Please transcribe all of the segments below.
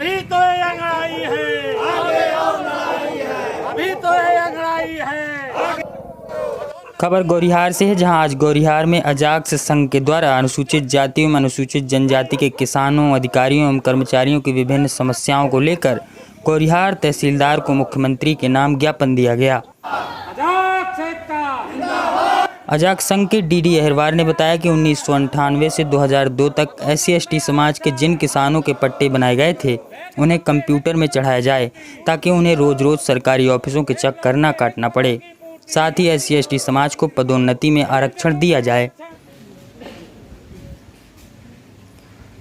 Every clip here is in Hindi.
अभी तो ये अंगड़ाई है, आगे और लड़ाई है, अभी तो ये अंगड़ाई है। खबर गौरिहार से है, जहां आज गौरिहार में अजाक्स संघ के द्वारा अनुसूचित जाति एवं अनुसूचित जनजाति के किसानों, अधिकारियों एवं कर्मचारियों की विभिन्न समस्याओं को लेकर गौरिहार तहसीलदार को मुख्यमंत्री के नाम ज्ञापन दिया गया। अजाक्स संघ के डीडी अहिरवार ने बताया कि 1998 से 2002 तक SC/ST समाज के जिन किसानों के पट्टे बनाए गए थे उन्हें कंप्यूटर में चढ़ाया जाए ताकि उन्हें रोज सरकारी ऑफिसों के चक्कर न काटना पड़े। साथ ही SC/ST समाज को पदोन्नति में आरक्षण दिया जाए।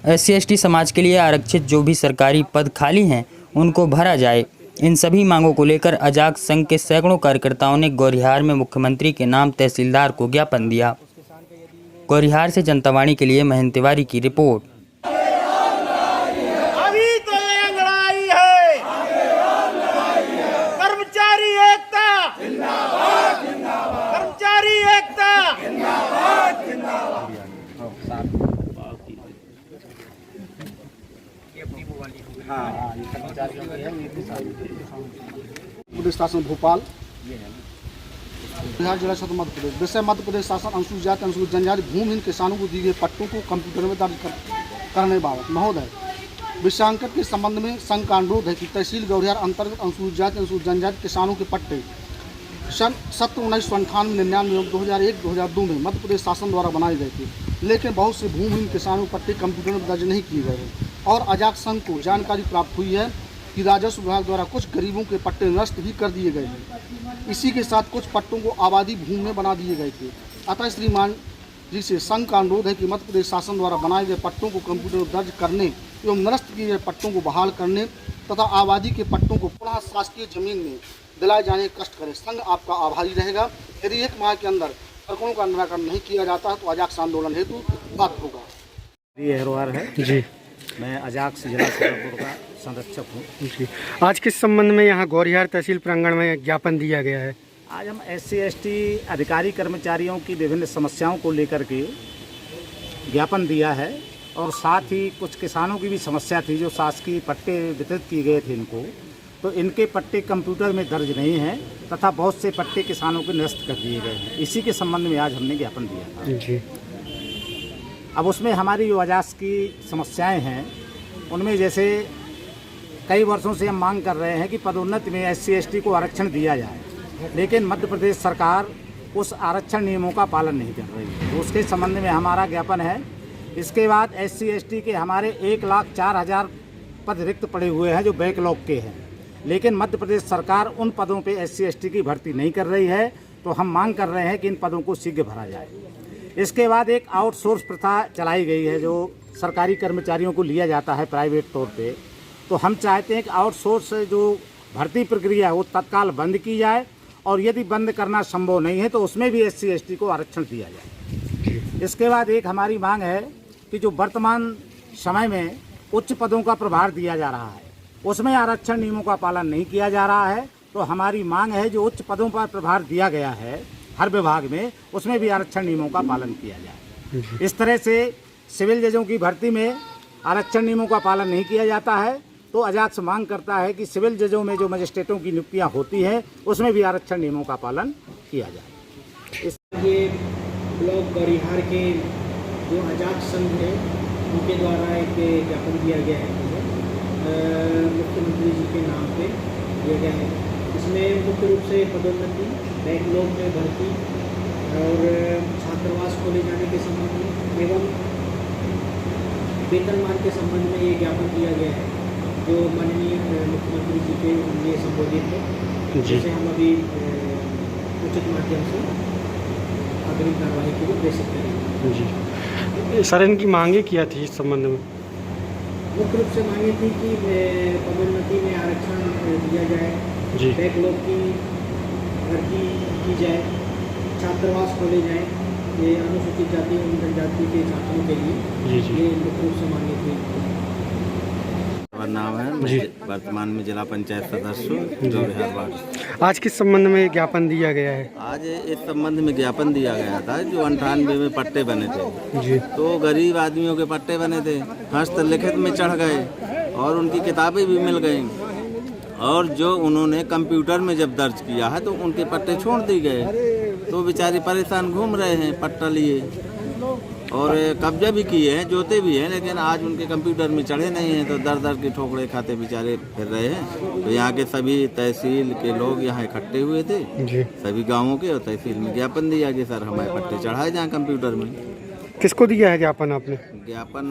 SC/ST समाज के लिए आरक्षित जो भी सरकारी पद खाली हैं उनको भरा जाए। इन सभी मांगों को लेकर अजाक्स संघ के सैकड़ों कार्यकर्ताओं ने गौरिहार में मुख्यमंत्री के नाम तहसीलदार को ज्ञापन दिया। गौरिहार से जनता वाणी के लिए महेंद्र तिवारी की रिपोर्ट। अभी तो ये अंगड़ाई है, कर्मचारी एकता जिंदाबाद, कर्मचारी एकता जिंदाबाद। प्रदेश शासन भोपाल, बिहार जिला क्षेत्र मध्य प्रदेश। विषय मध्य प्रदेश शासन अनुसूचित जाति अनुसूचित जनजाति भूमिहीन किसानों को दिए गए पट्टों को कंप्यूटर में दर्ज करने बाबत महोदय, विषयांकन के संबंध में संघ का अनुरोध है कि तहसील गौरिहार अंतर्गत अनुसूचित जाति अनुसूचित जनजाति किसानों के पट्टे सन 1998, 99, 2001, 2002 में मध्य प्रदेश शासन द्वारा बनाए गए थे, लेकिन बहुत से भूमिहीन किसानों के पट्टे कंप्यूटर में दर्ज नहीं किए गए हैं। और अजाक्स संघ को जानकारी प्राप्त हुई है कि राजस्व विभाग द्वारा कुछ गरीबों के पट्टे नष्ट भी कर दिए गए हैं। इसी के साथ कुछ पट्टों को आबादी भूमि में बना दिए गए थे। अतः श्रीमान जी से संघ का अनुरोध है कि मध्य प्रदेश शासन द्वारा बनाए गए पट्टों को कंप्यूटर में दर्ज करने एवं निरस्त किए गए पट्टों को बहाल करने तथा आबादी के पट्टों को पुनः शासकीय जमीन में दिलाए जाने का कष्ट करें। संघ आपका आभारी रहेगा। यदि 1 माह के अंदर प्रकरणों का निराकरण नहीं किया जाता है तो अजाक्स आंदोलन हेतु बात होगा। ये अहिरवार है जी, मैं अजाक्स जिला सीतापुर का संरक्षक हूँ। जी, आज किस संबंध में यहाँ गौरिहार तहसील प्रांगण में ज्ञापन दिया गया है? आज हम SC/ST अधिकारी कर्मचारियों की विभिन्न समस्याओं को लेकर के ज्ञापन दिया है और साथ ही कुछ किसानों की भी समस्या थी जो शासकीय पट्टे वितरित किए गए थे इनको, तो इनके पट्टे कंप्यूटर में दर्ज नहीं हैं तथा बहुत से पट्टे किसानों के निरस्त कर दिए गए हैं। इसी के संबंध में आज हमने ज्ञापन दिया था। जी, अब उसमें हमारी जो अजाक्स की समस्याएं हैं उनमें जैसे कई वर्षों से हम मांग कर रहे हैं कि पदोन्नति में SC/ST को आरक्षण दिया जाए, लेकिन मध्य प्रदेश सरकार उस आरक्षण नियमों का पालन नहीं कर रही है, तो उसके संबंध में हमारा ज्ञापन है। इसके बाद SC/ST के हमारे 1,04,000 पद रिक्त पड़े हुए हैं जो बैकलॉग के हैं, लेकिन मध्य प्रदेश सरकार उन पदों पे SC/ST की भर्ती नहीं कर रही है, तो हम मांग कर रहे हैं कि इन पदों को शीघ्र भरा जाए। इसके बाद एक आउटसोर्स प्रथा चलाई गई है जो सरकारी कर्मचारियों को लिया जाता है प्राइवेट तौर पे, तो हम चाहते हैं कि आउटसोर्स जो भर्ती प्रक्रिया है वो तत्काल बंद की जाए और यदि बंद करना संभव नहीं है तो उसमें भी SC/ST को आरक्षण दिया जाए। इसके बाद एक हमारी मांग है कि जो वर्तमान समय में उच्च पदों का प्रभार दिया जा रहा है उसमें आरक्षण नियमों का पालन नहीं किया जा रहा है, तो हमारी मांग है जो उच्च पदों पर प्रभार दिया गया है हर विभाग में उसमें भी आरक्षण नियमों का पालन किया जाए। इस तरह से सिविल जजों की भर्ती में आरक्षण नियमों का पालन नहीं किया जाता है, तो अजाक्स मांग करता है कि सिविल जजों में जो मजिस्ट्रेटों की नियुक्तियां होती हैं उसमें भी आरक्षण नियमों का पालन किया जाए। ये ब्लॉक गौरिहार के जो अजाक्स संघ है उनके द्वारा एक ज्ञापन दिया गया है मुख्यमंत्री जी के नाम पे दिया गया है। इसमें मुख्य रूप से पदोन्नति, बैकलॉग में भर्ती और छात्रावास खोले जाने के संबंध में एवं वेतनमान के संबंध में ये ज्ञापन दिया गया है जो माननीय मुख्यमंत्री जी के लिए संबोधित है, जिसे हम अभी उचित माध्यम से अग्रिम कार्रवाई के लिए प्रेषित करेंगे। जी सर, इनकी मांगे क्या थी इस संबंध में? मुख्य रूप से मांगे थी कि पदोन्नति में आरक्षण दिया जाए, बैकलॉग की भर्ती की जाए, छात्रावास खोले जाए ये अनुसूचित जाति एवं जनजाति के छात्रों के लिए। ये मुख्य रूप से मांगे थी। नाम है मुझे वर्तमान में जिला पंचायत सदस्य जो बिहार। आज किस संबंध में ज्ञापन दिया गया है? आज इस संबंध में ज्ञापन दिया गया था जो 98 में पट्टे बने थे जी, तो गरीब आदमियों के पट्टे बने थे, हस्तलिखित में चढ़ गए और उनकी किताबें भी मिल गई। और जो उन्होंने कंप्यूटर में जब दर्ज किया है तो उनके पट्टे छोड़ दिए गए, तो बेचारे परेशान घूम रहे हैं पट्टा लिए, और कब्जा भी किए हैं, जोते भी हैं, लेकिन आज उनके कंप्यूटर में चढ़े नहीं हैं, तो दर दर के ठोकरे खाते बेचारे फिर रहे हैं। तो यहाँ के सभी तहसील के लोग यहाँ इकट्ठे हुए थे जी। सभी गांवों के, और तहसील में ज्ञापन दिया कि सर हमारे पट्टे चढ़ाए जाएँ कंप्यूटर में। किसको दिया है ज्ञापन आपने? ज्ञापन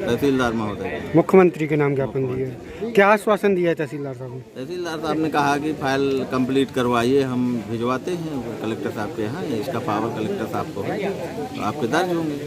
तहसीलदार महोदय, मुख्यमंत्री के नाम ज्ञापन दिया है। क्या आश्वासन दिया है तहसीलदार साहब ने? तहसीलदार साहब ने कहा कि फाइल कंप्लीट करवाइए, हम भिजवाते हैं कलेक्टर साहब के यहाँ, इसका पावर कलेक्टर साहब को है, तो आपके दर्ज होंगे।